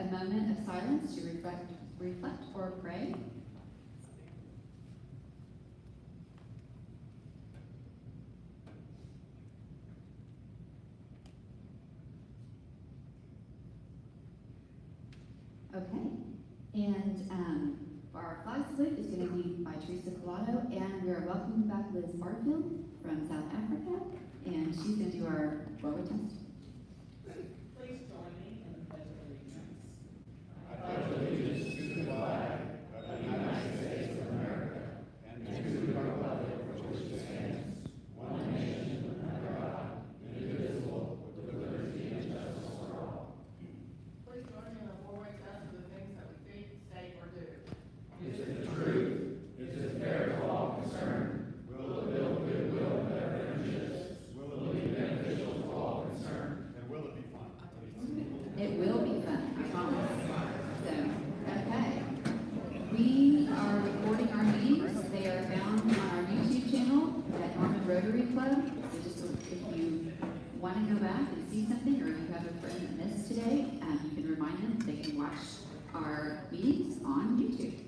a moment of silence to reflect or pray. Okay, and our flag salute is going to be by Teresa Collado, and we are welcoming back Liz Barfield from South Africa, and she's going to do our forward test. Please join me in the Pledge of Allegiance. I pledge allegiance to the flag of the United States of America and to the republic for which it stands, one nation, under God, indivisible, with liberty and justice for all. Please join me in the forward test of the things that we think, say, or do. Is it the truth? Is it fair to all concerned? Will it build goodwill and better friendships? Will it be beneficial to all concerned? And will it be fun? It will be fun, I promise. So, okay. We are recording our meetings. They are found on our YouTube channel at Norman Rotary Club. So just if you want to go back and see something, or if you have a friend that missed today, you can remind them they can watch our meetings on YouTube.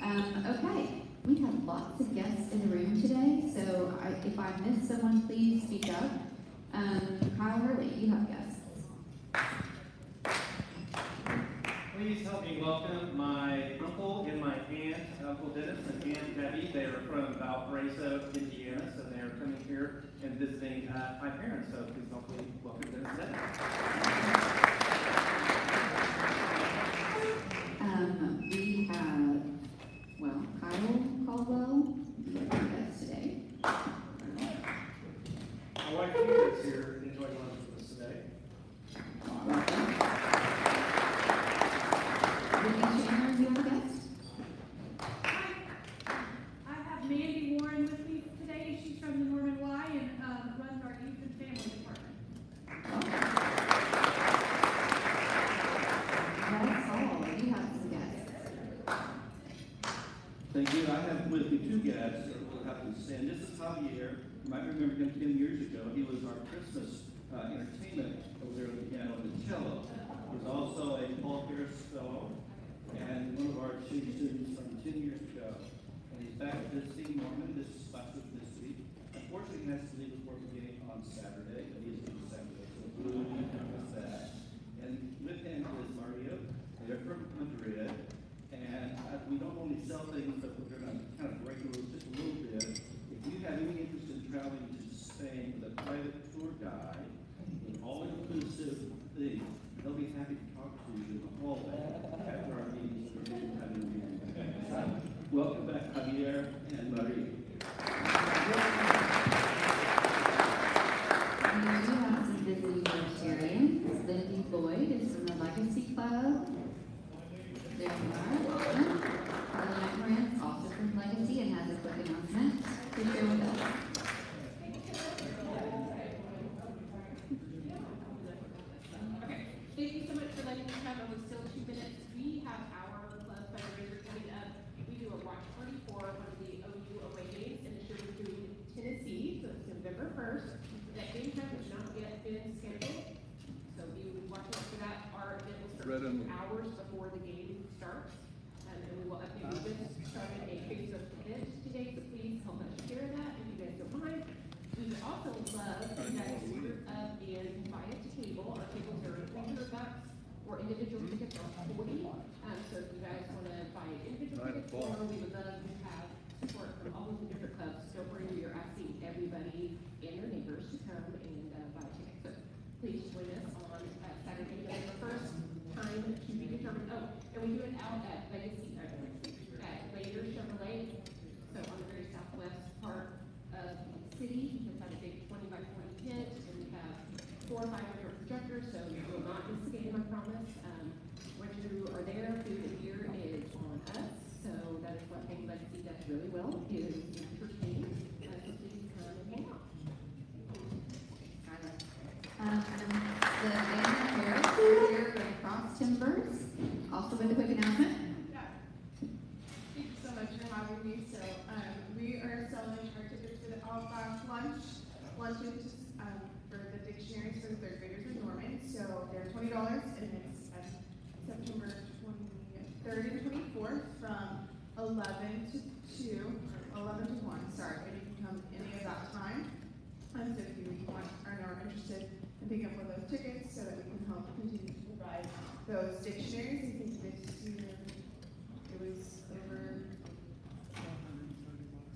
Okay, we have lots of guests in the room today, so if I missed someone, please speak up. Kyle Hurley, you have guests. Please help me welcome my uncle and my aunt, Uncle Dennis and Aunt Debbie. They are from Valparaiso, Indiana, so they are coming here and visiting my parents. So please help me welcome Dennis and Debbie. We have, well, Kyle Caldwell, you have our guest today. My wife Peter is here enjoying lunch with us today. Welcome. Vicky Chandler, you have a guest? I have Mandy Warren with me today. She's from the Norman Y and runs our youth and family department. That's all. You have some guests. Thank you. I have with me two guests that will have to stand. This is Javier. You might remember him 10 years ago. He was our Christmas entertainment over there on the piano and the cello. He's also a Paul Harris Fellow and one of our exchange students from 10 years ago. And he's back visiting Norman this week. Unfortunately, he has to leave before the game on Saturday, but he is on Saturday, so blue with that. And with him is Mario. They're from Madrid. And we don't only sell things, but we're going to kind of break the rules just a little bit. If you have any interest in traveling to Spain with a private tour guide, with all-inclusive things, they'll be happy to talk to you in the hallway after our meetings. Welcome back, Javier and Marie. We do have some visiting Rotarians. Lindy Lloyd is from the Legacy Club. There you are, welcome. Carla McMorran, also from Legacy, and has a quick announcement to share with us. Okay, thank you so much for letting me come. It was still 2 minutes. We have our club fundraiser coming up. We do a watch party for one of the OU away games, and it's sure we're doing Tennessee, so it's November 1st. That game time has not yet been scheduled, so we will watch out for that. Our event will start 2 hours before the game starts, and we will update. We just started a Facebook event today, so please help us share that if you guys don't mind. We would also love for you guys to group up and buy a table. Our tables are $300 or individual tickets are $40. So if you guys want to buy an individual ticket, or we would love to have support from all of the different clubs. Don't worry, we are asking everybody and their neighbors to come and buy a ticket. So please join us on Saturday, November 1st. Time to be determined. Oh, and we do it out at Legacy, at Later Chevrolet. So on the very southwest part of the city, we've got a big 20 by 40 tent, and we have 4 or 5 different projectors, so you will not miss a game, I promise. Once you are there, food and beer is on us, so that is one thing Legacy does really well, is entertain. So please come and hang out. The band of Harris is here from Cross Timbers, also with a quick announcement. Yeah. Thank you so much for having me. So we are selling our tickets to the all-class lunches for the dictionaries for the third graders in Norman. So they're $20, and it's September 23rd and 24th from 11 to 2, or 11 to 1, sorry, and you can come any of that time. So if you want or are interested in picking up one of those tickets so that we can help continue to provide those dictionaries. I think this year it was over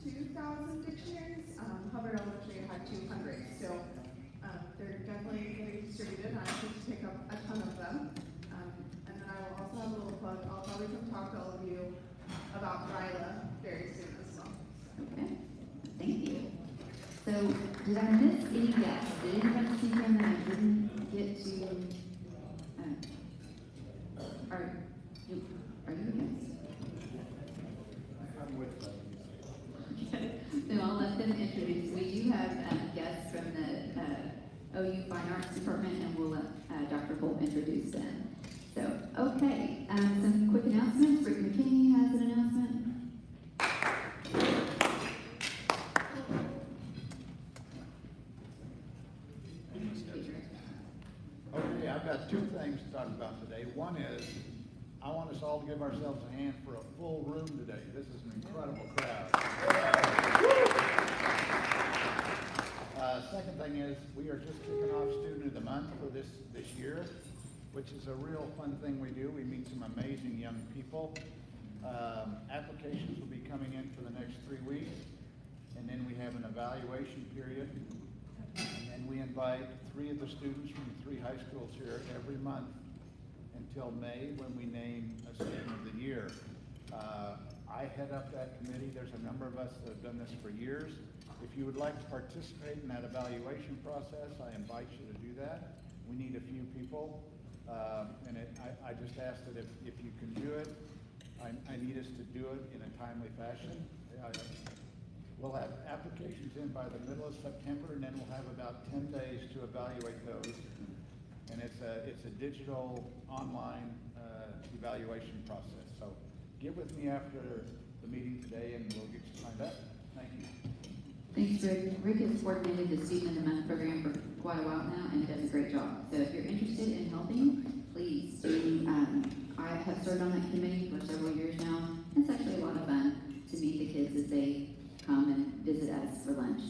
2,000 dictionaries. Hubbard Elementary had 200, so they're definitely getting distributed. I hope to pick up a ton of them. And then I will also have a little plug. I'll probably come talk to all of you about RILA very soon as well. Okay, thank you. So, did I miss any guests? Did anybody see them that I didn't get to? Are you a guest? I'm with them. So I'll let them introduce. We do have guests from the OU Fine Arts Department, and we'll let Dr. Holt introduce them. So, okay, some quick announcements. Rick McKinney has an announcement. Okay, I've got two things to talk about today. One is, I want us all to give ourselves a hand for a full room today. This is an incredible crowd. Second thing is, we are just kicking off Student of the Month for this year, which is a real fun thing we do. We meet some amazing young people. Applications will be coming in for the next 3 weeks, and then we have an evaluation period. And then we invite 3 of the students from the 3 high schools here every month until May, when we name a Student of the Year. I head up that committee. There's a number of us that have done this for years. If you would like to participate in that evaluation process, I invite you to do that. We need a few people, and I just ask that if you can do it, I need us to do it in a timely fashion. We'll have applications in by the middle of September, and then we'll have about 10 days to evaluate those. And it's a digital online evaluation process. So get with me after the meeting today, and we'll get you signed up. Thank you. Thanks, Rick. Rick has coordinated the Student of the Month program for quite a while now and does a great job. So if you're interested in helping, please do. I have served on that committee for several years now. It's actually a lot of fun to meet the kids as they come and visit us for lunch.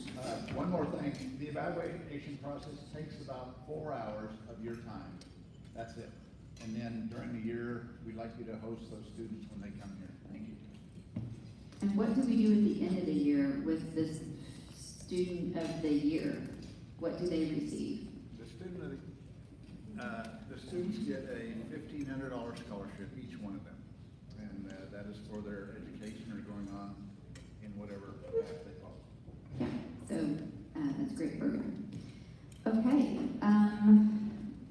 One more thing, the evaluation process takes about 4 hours of your time. That's it. And then during the year, we'd like you to host those students when they come here. Thank you. And what do we do at the end of the year with this Student of the Year? What do they receive? The students get a $1,500 scholarship, each one of them. And that is for their education or going on in whatever path they follow. Yeah, so that's a great program. Okay,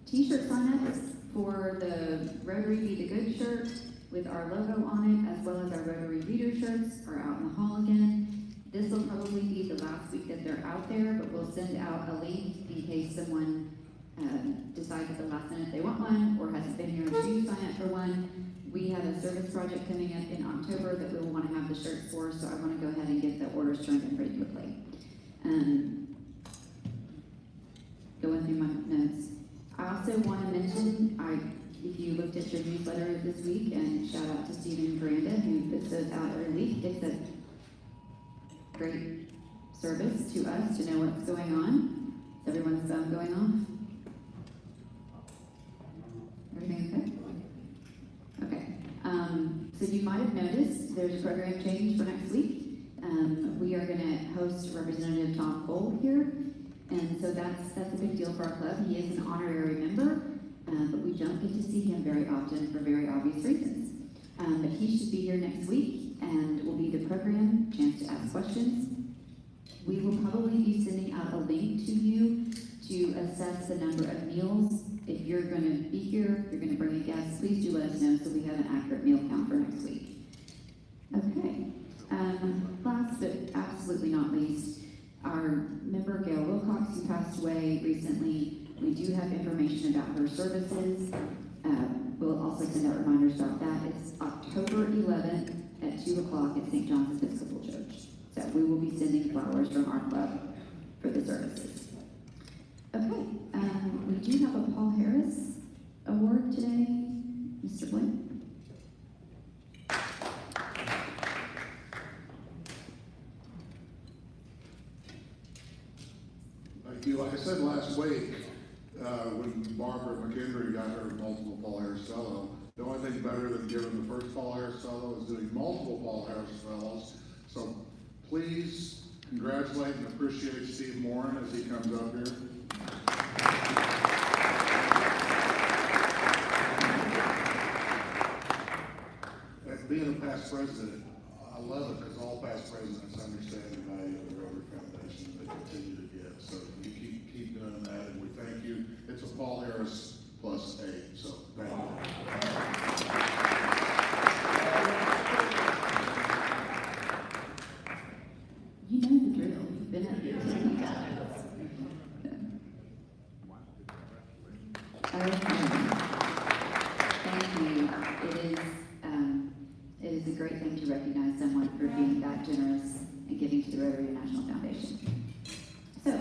t-shirt sign-ups for the Rotary Be the Good shirt with our logo on it, as well as our Rotary Reader shirts are out in the hall again. This will probably be the last week that they're out there, but we'll send out a link in case someone decides at the last minute they want one or hasn't been here to sign up for one. We have a service project coming up in October that we will want to have the shirts for, so I want to go ahead and get the orders turned in pretty quickly. Going through my notes. I also want to mention, if you looked at your newsletter this week, and shout out to Stephen Miranda, who puts those out every week. It's a great service to us to know what's going on. Is everyone's phone going off? Everything okay? Okay. So you might have noticed there's a program change for next week. We are going to host Representative Tom Cole here, and so that's a big deal for our club. He is an honorary member, but we don't get to see him very often for very obvious reasons. But he should be here next week, and will be the program, chance to ask questions. We will probably be sending out a link to you to assess the number of meals. If you're going to be here, if you're going to bring a guest, please do let us know so we have an accurate meal count for next week. Okay. Last but absolutely not least, our member Gail Wilcox, who passed away recently, we do have information about her services. We'll also send out reminders about that. It's October 11th at 2 o'clock at St. John's Episcopal Church. So we will be sending flowers from our club for the services. Okay, we do have a Paul Harris Award today. Mr. Blake? said last week, when Barbara McHenry got her multiple Paul Harris Fellow, the only thing better than giving the first Paul Harris Fellow is doing multiple Paul Harris Fellows. So please congratulate and appreciate Steve Moran as he comes up here. Being a past president, I love it because all past presidents understand the value of the Rotary Foundation and they continue to give. So you keep doing that, and we thank you. It's a Paul Harris plus 8, so thank you. You know the drill. You've been up here, so you got it. Thank you. It is a great thing to recognize someone for being that generous and giving to the Rotary National Foundation. So,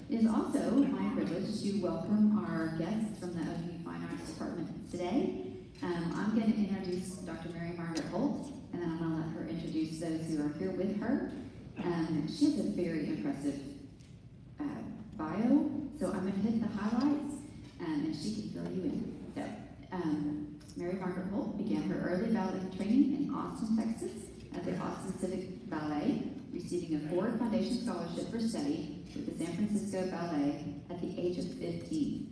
it is also my privilege to welcome our guests from the OU Fine Arts Department today. I'm going to introduce Dr. Mary Margaret Holt, and then I'm going to let her introduce those who are here with her. She has a very impressive bio, so I'm going to hit the highlights, and she can fill you in. So, Mary Margaret Holt began her early ballet training in Austin, Texas, at the Austin Civic Ballet, receiving a Ford Foundation Scholarship for study with the San Francisco Ballet at the age of 15.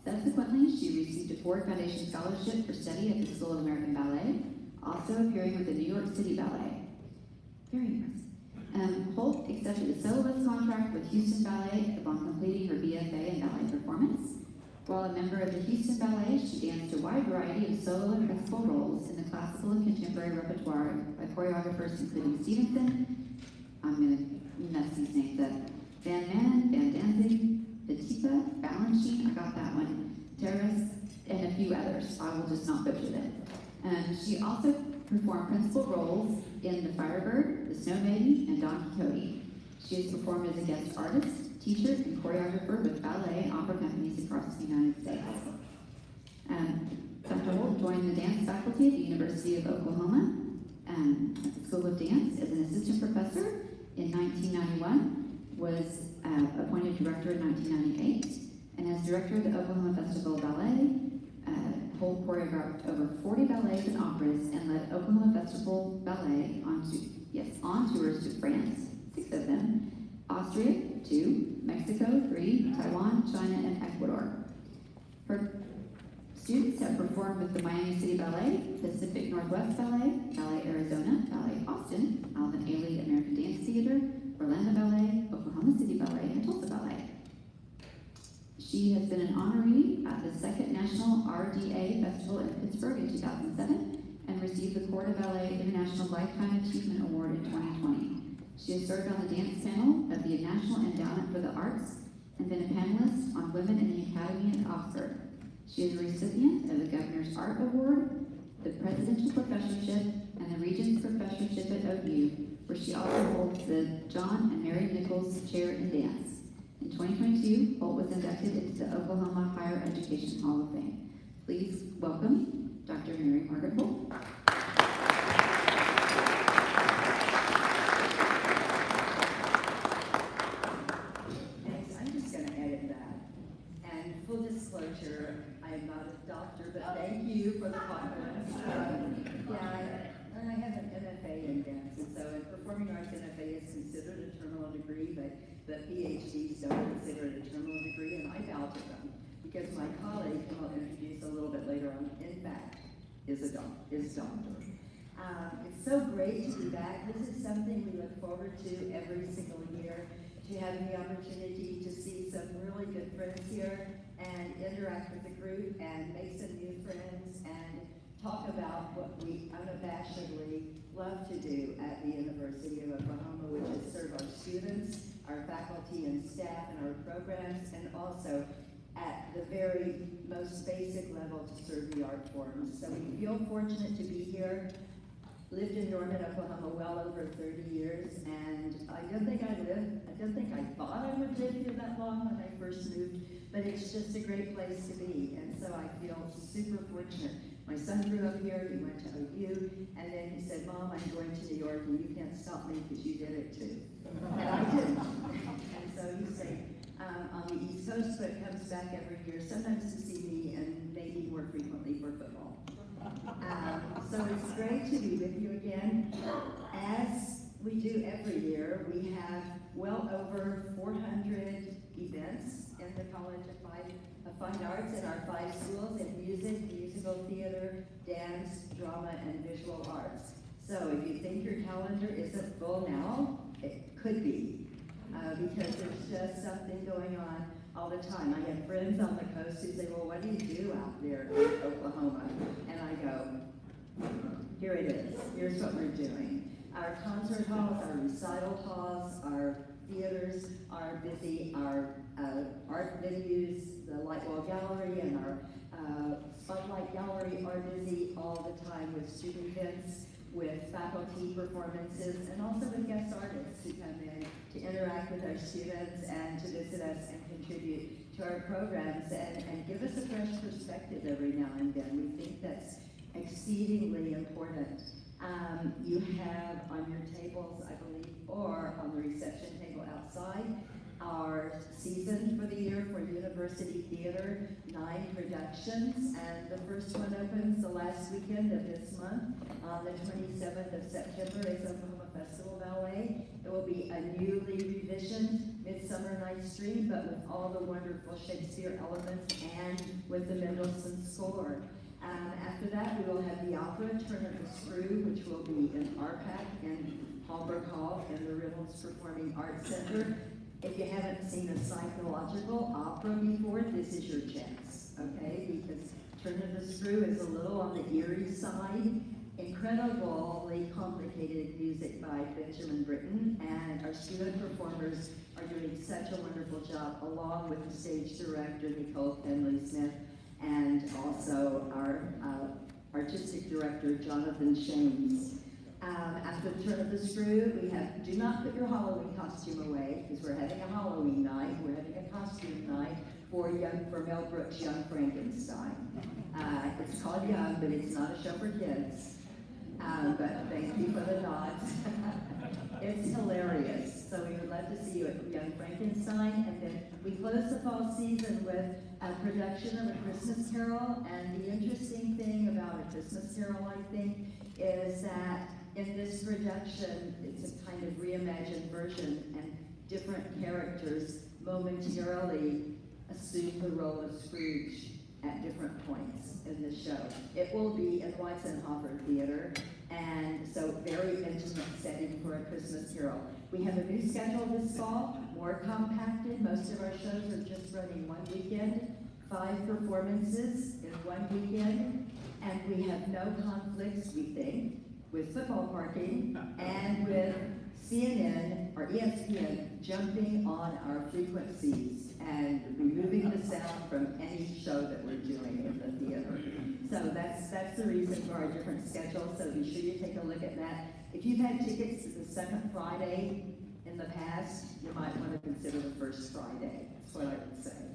Subsequently, she received a Ford Foundation Scholarship for study at the School of American Ballet, also appearing with the New York City Ballet. Very impressive. Holt accepted a soloist contract with Houston Ballet upon completing her BFA in ballet performance. While a member of the Houston Ballet, she danced a wide variety of solo and principal roles in the classical and contemporary repertoire by choreographers including Stevenson, I'm going to mess these names up, Van Manen, Van Danzig, Petipa, Balanchine, I got that one, Terrace, and a few others. I will just not butcher them. She also performed principal roles in The Firebird, The Snow Maiden, and Don Quixote. She has performed as a guest artist, teacher, and choreographer with ballet and opera companies across the United States. Dr. Holt joined the dance faculty at the University of Oklahoma at the School of Dance as an assistant professor in 1991, was appointed director in 1998, and as director of the Oklahoma Festival Ballet, Holt choreographed over 40 ballets and operas and led Oklahoma Festival Ballet on tours to France, 6 of them, Austria, 2, Mexico, 3, Taiwan, China, and Ecuador. Her students have performed with the Miami City Ballet, Pacific Northwest Ballet, Ballet Arizona, Ballet Austin, Alvin Ailey American Dance Theater, Orlando Ballet, Oklahoma City Ballet, and Tulsa Ballet. She has been an honoree at the 2nd National RDA Festival in Pittsburgh in 2007 and received the Corps de Ballet International Lifetime Achievement Award in 2020. She has served on the dance panel of the National Endowment for the Arts and been a panelist on Women in the Academy at Oxford. She is a recipient of the Governor's Art Award, the Presidential Professorship, and the Regents Professorship at OU, where she also holds the John and Mary Nichols Chair in Dance. In 2022, Holt was inducted into the Oklahoma Higher Education Hall of Fame. Please welcome Dr. Mary Margaret Holt. Thanks. I'm just going to edit that. And full disclosure, I am not a doctor, but thank you for the confidence. I have an MFA in dance, and so a performing arts MFA is considered a terminal degree, but PhDs don't consider it a terminal degree, and I vouch for them because my colleague, who I'll introduce a little bit later on, in fact, is doctor. It's so great to be back. This is something we look forward to every single year, to having the opportunity to see some really good friends here and interact with the group and make some new friends and talk about what we unabashedly love to do at the University of Oklahoma, which is serve our students, our faculty and staff, and our programs, and also at the very most basic level to serve the art forms. So we feel fortunate to be here. Lived in Norman, Oklahoma well over 30 years, and I don't think I thought I would live here that long when I first moved, but it's just a great place to be, and so I feel super fortunate. My son grew up here, he went to OU, and then he said, Mom, I'm going to New York, and you can't stop me because you did it too. And I didn't. And so he's saying, on the East Coast, but comes back every year, sometimes to see me and maybe more frequently for football. So it's great to be with you again. As we do every year, we have well over 400 events in the College of Fine Arts in our 5 schools in music, musical theater, dance, drama, and visual arts. So if you think your calendar isn't full now, it could be, because there's just something going on all the time. I have friends on the coast who say, well, what do you do out there in Oklahoma? And I go, here it is. Here's what we're doing. Our concert halls, our recital halls, our theaters are busy. Our art venues, the Lightwall Gallery and our Spotlight Gallery are busy all the time with student events, with faculty performances, and also with guest artists who come in to interact with our students and to visit us and contribute to our programs and give us a fresh perspective every now and then. We think that's exceedingly important. You have on your tables, I believe, or on the reception table outside, our season for the year for University Theater, 9 productions, and the first one opens the last weekend of this month on the 27th of September. It's Oklahoma Festival Ballet. It will be a newly revisioned Midsummer Night's Dream, but with all the wonderful Shakespeare elements and with the Mendelssohn score. After that, we will have the opera, Turn of the Screw, which will be in RPAC in Hallberg Hall in the Reynolds Performing Arts Center. If you haven't seen a psychological opera before, this is your chance, okay? Because Turn of the Screw is a little on the eerie side. Incredibly complicated music by Benjamin Britten, and our student performers are doing such a wonderful job, along with the stage director, Nicole Penley-Smith, and also our artistic director, Jonathan Shames. After the Turn of the Screw, we have Do Not Put Your Halloween Costume Away, because we're having a Halloween night. We're having a costume night for Mel Brooks' Young Frankenstein. It's called Young, but it's not a show for kids. But thank you for the nods. It's hilarious. So we would love to see you at Young Frankenstein. And then we close the fall season with a production of A Christmas Carol. And the interesting thing about A Christmas Carol, I think, is that in this production, it's a kind of reimagined version, and different characters momentarily assume the role of Scrooge at different points in the show. It will be in Weisenhofer Theater, and so very intimate setting for A Christmas Carol. We have a new schedule this fall, more compacted. Most of our shows are just running one weekend, 5 performances in one weekend, and we have no conflicts, we think, with football parking and with CNN or ESPN jumping on our frequencies and removing the sound from any show that we're doing in the theater. So that's the reason for our different schedules, so be sure you take a look at that. If you've had tickets to the second Friday in the past, you might want to consider the first Friday. That's what I would say.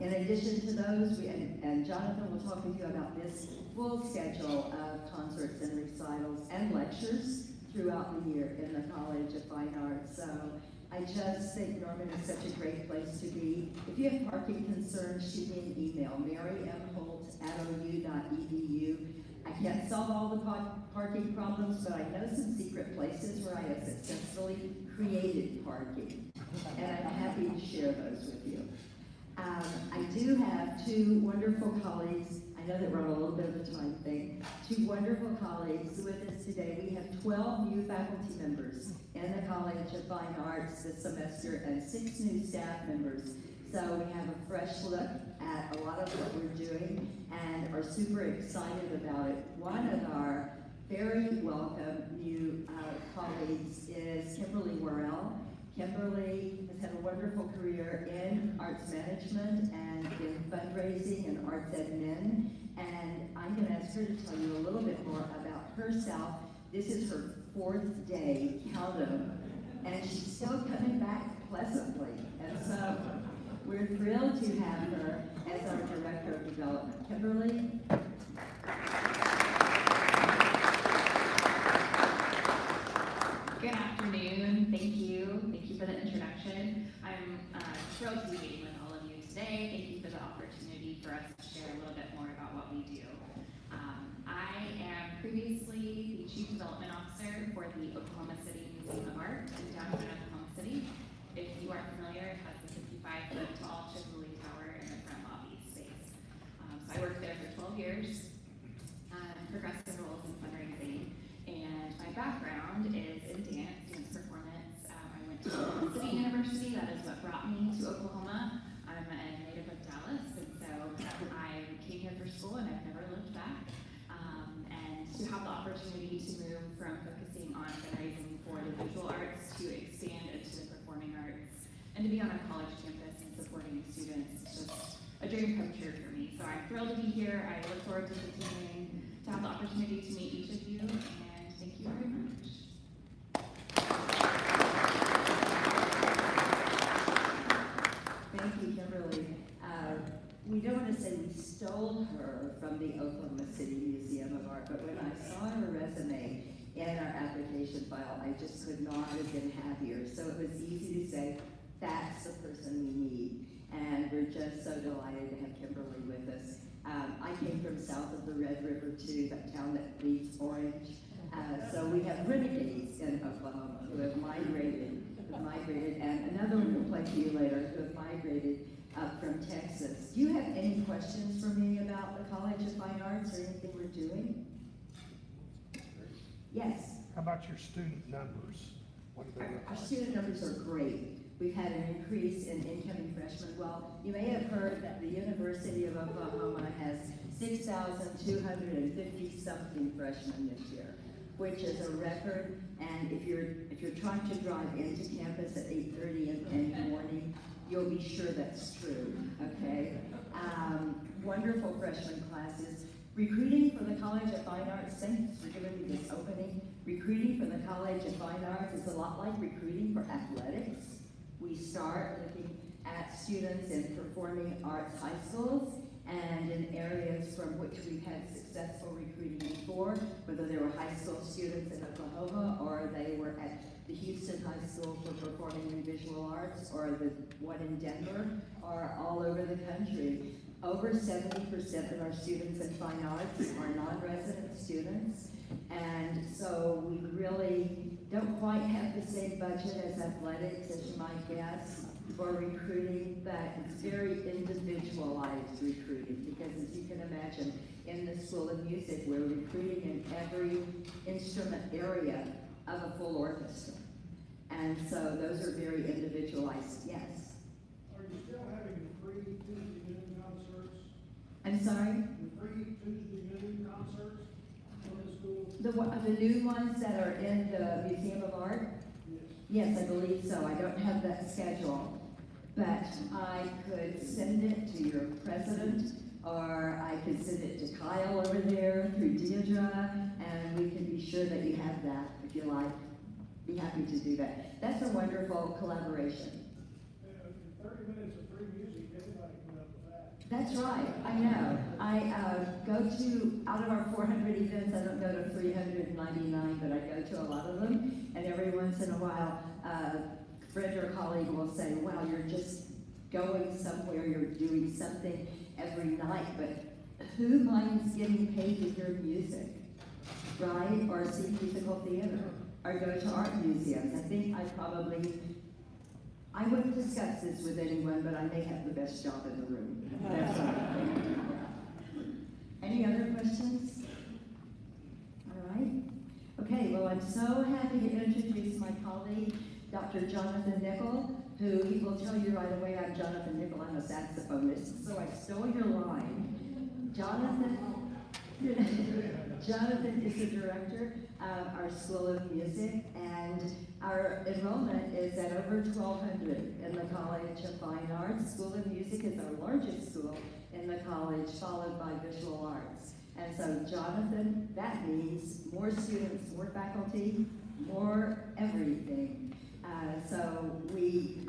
In addition to those, and Jonathan will talk with you about this full schedule of concerts and recitals and lectures throughout the year in the College of Fine Arts. So I just think Norman is such a great place to be. If you have parking concerns, shoot me an email, marymholt@ou.edu. I can't solve all the parking problems, but I know some secret places where I have successfully created parking. And I'm happy to share those with you. I do have 2 wonderful colleagues. I know that we're on a little bit of a time thing. 2 wonderful colleagues with us today. We have 12 new faculty members in the College of Fine Arts this semester and 6 new staff members. So we have a fresh look at a lot of what we're doing and are super excited about it. One of our very welcome new colleagues is Kimberly Worrell. Kimberly has had a wonderful career in arts management and in fundraising and arts admin, and I'm going to ask her to tell you a little bit more about herself. This is her 4th day, count them, and she's still coming back pleasantly, and so we're thrilled to have her as our Director of Development. Kimberly? Good afternoon. Thank you. Thank you for the introduction. I'm thrilled to be meeting with all of you today. Thank you for the opportunity for us to share a little bit more about what we do. I am previously the Chief Development Officer for the Oklahoma City Museum of Art in downtown Oklahoma City. If you are familiar, it has the 55-foot tall Chivalry Tower in the front lobby space. So I worked there for 12 years, progressive roles in fundraising, and my background is in dance performance. I went to Oklahoma City University. That is what brought me to Oklahoma. I'm a native of Dallas, and so I came here for school, and I've never looked back. And to have the opportunity to move from focusing on fundraising for the visual arts to expand into the performing arts, and to be on a college campus and supporting students, it's just a dream come true for me. So I'm thrilled to be here. I look forward to continuing to have the opportunity to meet each of you, and thank you very much. Thank you, Kimberly. We don't want to say we stole her from the Oklahoma City Museum of Art, but when I saw her resume in our application file, I just could not have been happier. So it was easy to say, that's the person we need. And we're just so delighted to have Kimberly with us. I came from south of the Red River too, that town that bleeds orange. So we have renegades in Oklahoma who have migrated, and another one will play for you later, who have migrated up from Texas. Do you have any questions for me about the College of Fine Arts or anything we're doing? Yes. How about your student numbers? What do they look Our like? student numbers are great. We've had an increase in incoming freshmen. Well, you may have heard that the University of Oklahoma has 6,250 something freshmen this year, which is a record. And if you're trying to drive into campus at 8:30 in the morning, you'll be sure that's true. Okay. Wonderful freshman classes. Recruiting for the College of Fine Arts. Thanks for giving me this opening. Recruiting for the College of Fine Arts is a lot like recruiting for athletics. We start looking at students in performing arts high schools and in areas from which we've had successful recruiting before, whether they were high school students in Oklahoma or they were at the Houston High School for Performing and Visual Arts or the one in Denver or all over the country. Over 70% of our students in fine arts are non-resident students, and so we really don't quite have the same budget as athletics, as you might guess, for recruiting, but it's very individualized recruiting, because as you can imagine, in the School of Music, we're recruiting in every instrument area of a full orchestra. And so those are very individualized, yes. Are you still having free Tuesday noon concerts? I'm sorry? The free Tuesday noon concerts in the school? The new ones that are in the Museum of Art? Yes. Yes, I believe so. I don't have that schedule, but I could send it to your president, or I could send it to Kyle over there through Deidre, and we can be sure that you have that if you like. Be happy to do that. That's a wonderful collaboration. 30 minutes of free music, anybody can put up with that. That's right, I know. I go to, out of our 400 events, I don't go to 399, but I go to a lot of them. And every once in a while, a friend or colleague will say, wow, you're just going somewhere, you're doing something every night, but who minds getting paid to hear music, right? Or see musical theater, or go to art museums. I think I wouldn't discuss this with anyone, but I may have the best job in the room. That's what I think. Any other questions? All right. Okay, well, I'm so happy to introduce my colleague, Dr. Jonathan Nickel, who he will tell you right away, I'm Jonathan Nickel, I'm a saxophonist, so I stole your line. Jonathan is the director of our School of Music, and our enrollment is at over 1,200 in the College of Fine Arts. School of Music is our largest school in the college, followed by Visual Arts. And so, Jonathan, that means more students, more faculty, more everything. So we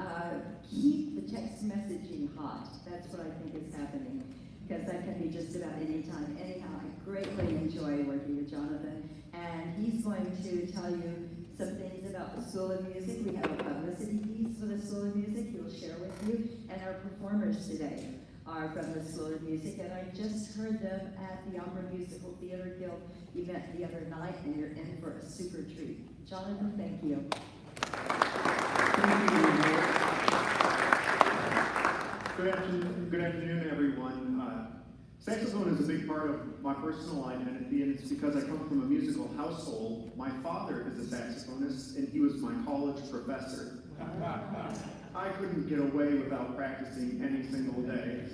keep the text messaging hot. That's what I think is happening, because that can be just about any time. Anyhow, I greatly enjoy working with Jonathan, and he's going to tell you some things about the School of Music. We have a publicity piece for the School of Music he will share with you, And our performers today are from the School of Music, and I just heard them at the Opera Musical Theater Guild event the other night, and you're in for a super treat. Jonathan, thank you. Good afternoon, everyone. Saxophone is a big part of my personal identity, and it's because I come from a musical household. My father is a saxophonist, and he was my college professor. I couldn't get away without practicing any single day.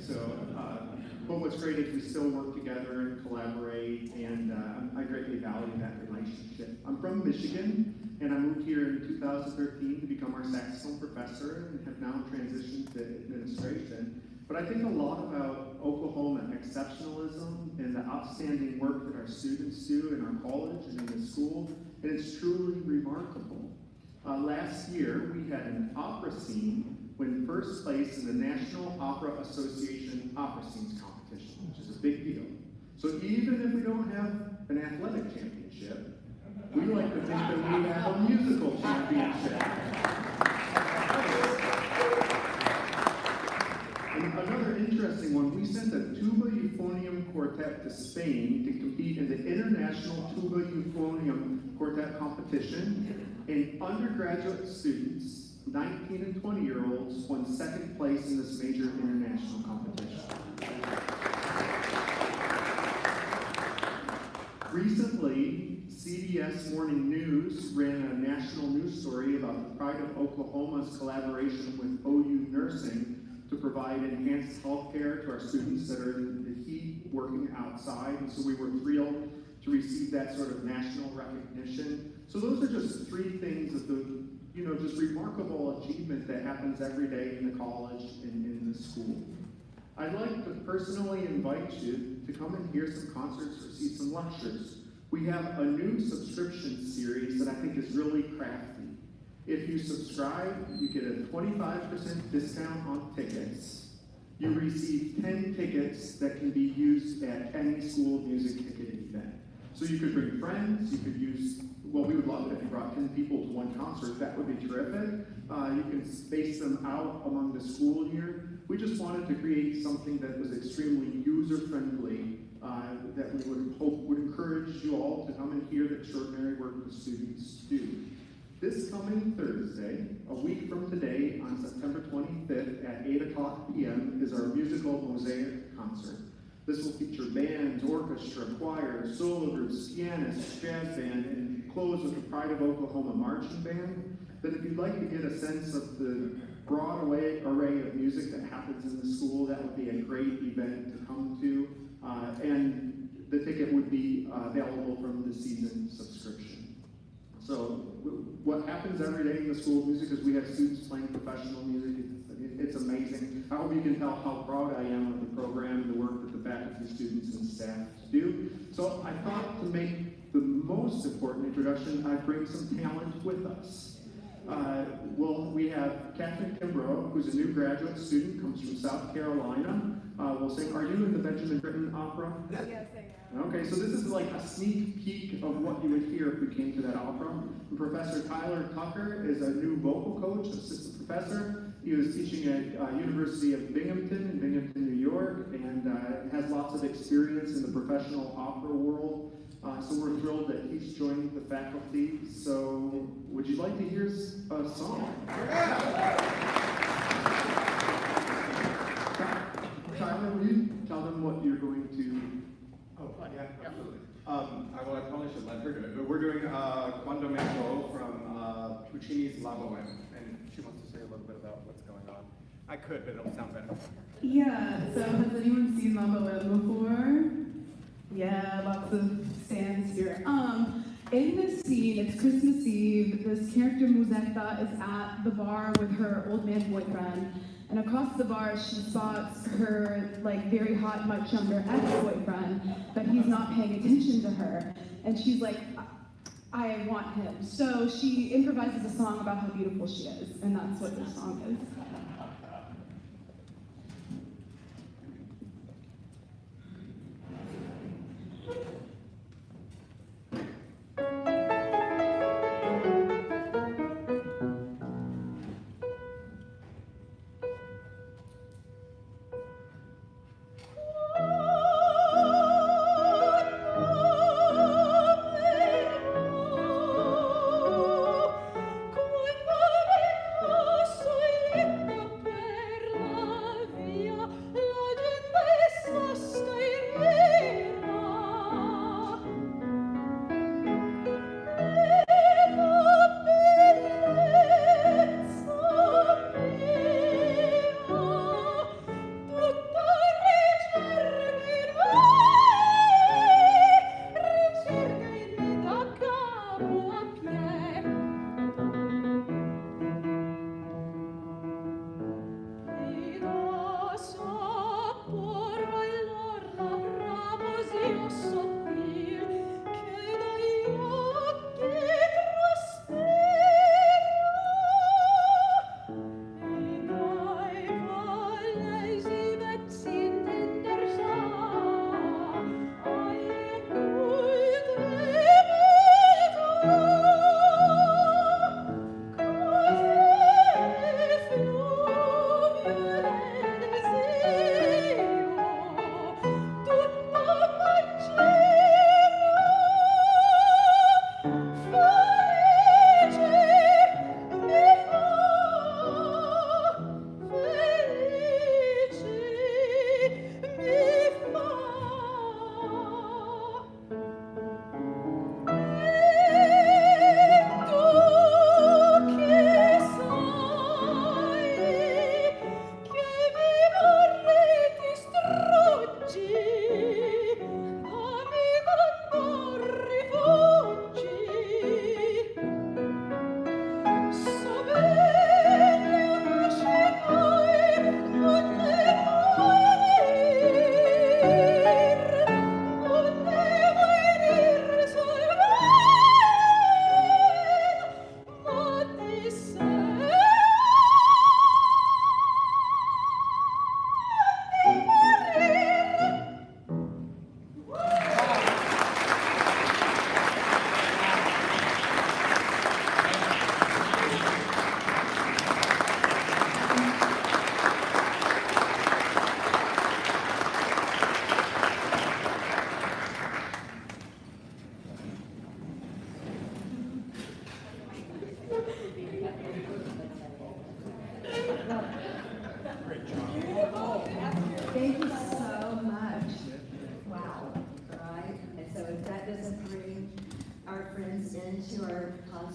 But what's great is we still work together and collaborate, and I greatly value that relationship. I'm from Michigan, and I moved here in 2013 to become our saxophone professor, and have now transitioned to administration. But I think a lot about Oklahoma exceptionalism and the outstanding work that our students do in our college and in the school, and it's truly remarkable. Last year, we had an opera scene win first place in the National Opera Association Opera Scenes Competition, which is a big deal. So even if we don't have an athletic championship, we like to think that we have a musical championship. And another interesting one, we sent a tuba euphonium quartet to Spain to compete in the International Tuba Euphonium Quartet Competition. And undergraduate students, 19 and 20-year-olds, won second place in this major international competition. Recently, CBS Morning News ran a national news story about the Pride of Oklahoma's collaboration with OU Nursing to provide enhanced health care to our students that are in the heat working outside. And so we were thrilled to receive that sort of national recognition. So those are just three things of the, just remarkable achievement that happens every day in the college and in the school. I'd like to personally invite you to come and hear some concerts or see some lectures. We have a new subscription series that I think is really crafty. If you subscribe, you get a 25% discount on tickets. You receive 10 tickets that can be used at any school music ticketing event. So you could bring friends, you could use, well, we would love it if you brought 10 people to one concert. That would be terrific. You can space them out among the school year. We just wanted to create something that was extremely user-friendly, that we would hope would encourage you all to come and hear the extraordinary work the students do. This coming Thursday, a week from today, on September 25th at 8:00 p.m. is our musical Mosaic concert. This will feature bands, orchestra, choir, solo groups, pianists, jazz band, and close with the Pride of Oklahoma Marching Band. Then if you'd like to get a sense of the broad array of music that happens in the school, that would be a great event to come to. And the ticket would be available from the season subscription. So what happens every day in the School of Music is we have students playing professional music. It's amazing. I hope you can tell how proud I am of the program and the work that the faculty, students, and staff do. So I thought to make the most important introduction, I bring some talent with us. We have Catherine Kimbrough, who's a new graduate student, comes from South Carolina. We'll sing, are you in the Benjamin Britten opera? Yes, I am. Okay, so this is like a sneak peek of what you would hear if we came to that opera. And Professor Tyler Tucker is a new vocal coach, assistant professor. He was teaching at University of Binghamton in Binghamton, New York, and has lots of experience in the professional opera world. So we're thrilled that he's joined the faculty. So would you like to hear a song? Tyler, will you tell them what you're going to... Oh, yeah, absolutely. I probably should let her do it, but we're doing Quando Me Vo from Puccini's La Bohème, and she wants to say a little bit about what's going on. I could, but it'll sound better. Yeah, so has anyone seen La Bohème before? Yeah, lots of stands here. In this scene, it's Christmas Eve, this character Musetta is at the bar with her old man boyfriend, and across the bar she spots her very hot, much younger ex-boyfriend, but he's not paying attention to her, and she's like, I want him. So she improvises a song about how beautiful she is, and that's what this song is.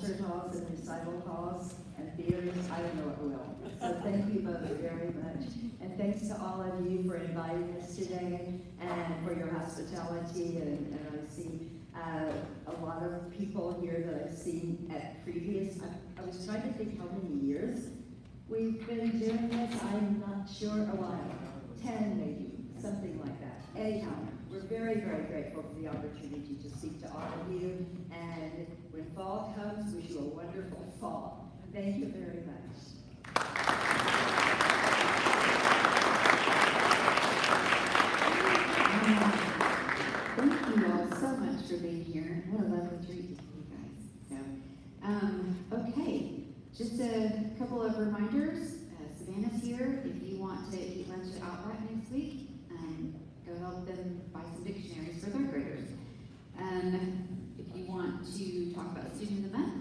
concert halls and recital halls and theaters, I don't know what will. So thank you both very much. And thanks to all of you for inviting us today and for your hospitality. And I see a lot of people here that I've seen at previous, I was trying to think how many years we've been doing this. I'm not sure, a while, 10 maybe, something like that. Anyhow, we're very, very grateful for the opportunity to speak to all of you. And when fall comes, wish you a wonderful fall. Thank you very much. Thank you all so much for being here. What a lovely treat to see you guys. So, okay, just a couple of reminders. Savannah's here. If you want to eat lunch at Outback next week, go help them buy some dictionaries for third graders. If you want to talk about Student of the Month,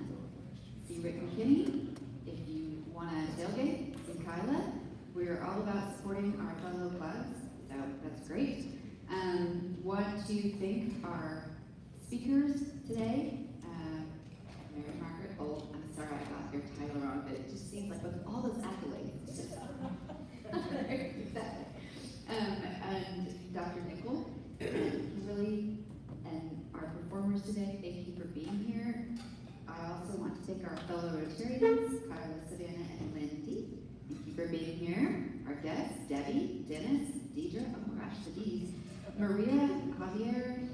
see Rick McKinney. If you want to tailgate, see Kyla. We're all about supporting our fellow clubs, so that's great. Want to thank our speakers today. Mary Margaret Holt. I'm sorry I got your title wrong, but it just seems like with all those accolades, it's just exactly. And Dr. Nickel, Kimberly, and our performers today, thank you for being here. I also want to thank our fellow Rotarians, Carla, Savannah, and Lindy. Thank you for being here. Our guests, Debbie, Dennis, Deidre, oh my gosh, the D's, Maria, Javier,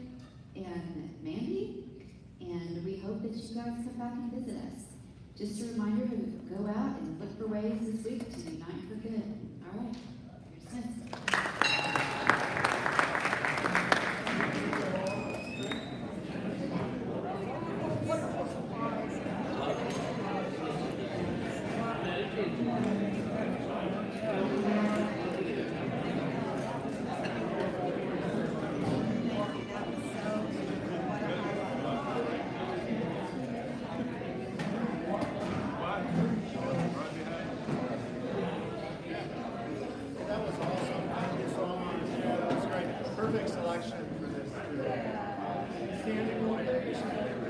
and Mandy. And we hope that you guys come back and visit us. Just a reminder to go out and look for ways this week to unite for good. All right, you're dismissed. That was awesome. Thank you so much. Yeah, that was great. Perfect selection for this. Standing ovation.